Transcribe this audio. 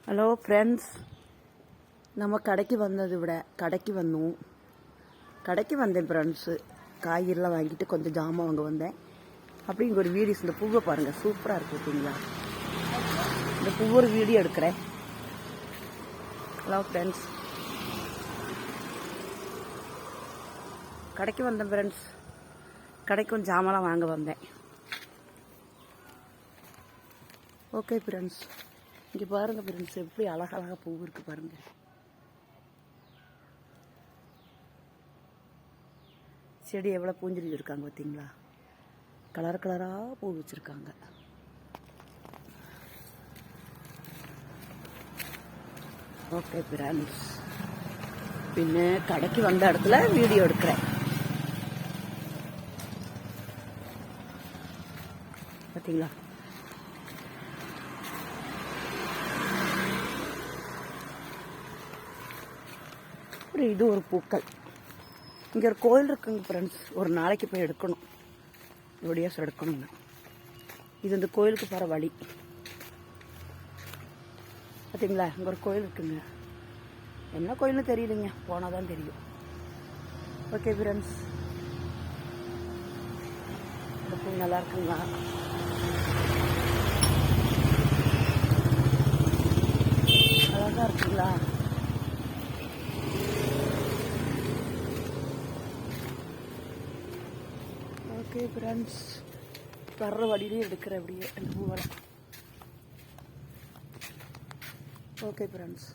Hello friends, நம்ம கடைக்கு வந்தோம். கடைக்கு வந்தேன் ஃப்ரெண்ட்ஸு. காய்கறிலாம் வாங்கிட்டு கொஞ்சம் ஜாமான் வாங்க வந்தேன். அப்படி இங்கே ஒரு வீடியோஸ், இந்த பூவை பாருங்கள், சூப்பராக இருக்குது பார்த்தீங்களா? இந்த பூ ஒரு வீடியோ எடுக்கிறேன். ஹலோ ஃப்ரெண்ட்ஸ், கடைக்கு வந்தேன் ஃப்ரெண்ட்ஸ். கடைக்கு கொஞ்சம் ஜாமான்லாம் வாங்க வந்தேன். ஓகே ஃப்ரெண்ட்ஸ், இங்கே பாருங்கள் ஃப்ரெண்ட்ஸ், எப்படி அழகழகாக பூ இருக்குது பாருங்கள். செடி எவ்வளோ பூஞ்சிட்டு இருக்காங்க பார்த்தீங்களா? கலர் கலராக பூ வச்சுருக்காங்க. ஓகே ஃப்ரெண்ட்ஸ், பின்ன கடைக்கு வந்த இடத்துல வீடியோ எடுக்கிறேன் பார்த்தீங்களா? இது ஒரு பூக்கள். இங்கே ஒரு கோயில் இருக்குங்க ஃப்ரெண்ட்ஸ். ஒரு நாளைக்கு போய் எடுக்கணும், வீடியோஸ் எடுக்கணுங்க. இது இந்த கோயிலுக்கு போகிற வழி பார்த்தீங்களா? இங்கே ஒரு கோயில் இருக்குங்க. என்ன கோயில்னு தெரியலைங்க, போனால் தான் தெரியும். ஓகே ஃப்ரெண்ட்ஸ், இந்த பூ நல்லா இருக்குங்களா? அழகாக இருக்குங்களா? ஓகே ஃப்ரெண்ட்ஸ், வர்ற வழியிலே எடுக்கிற அப்படியே அந்த பூவெல்லாம். Okay friends.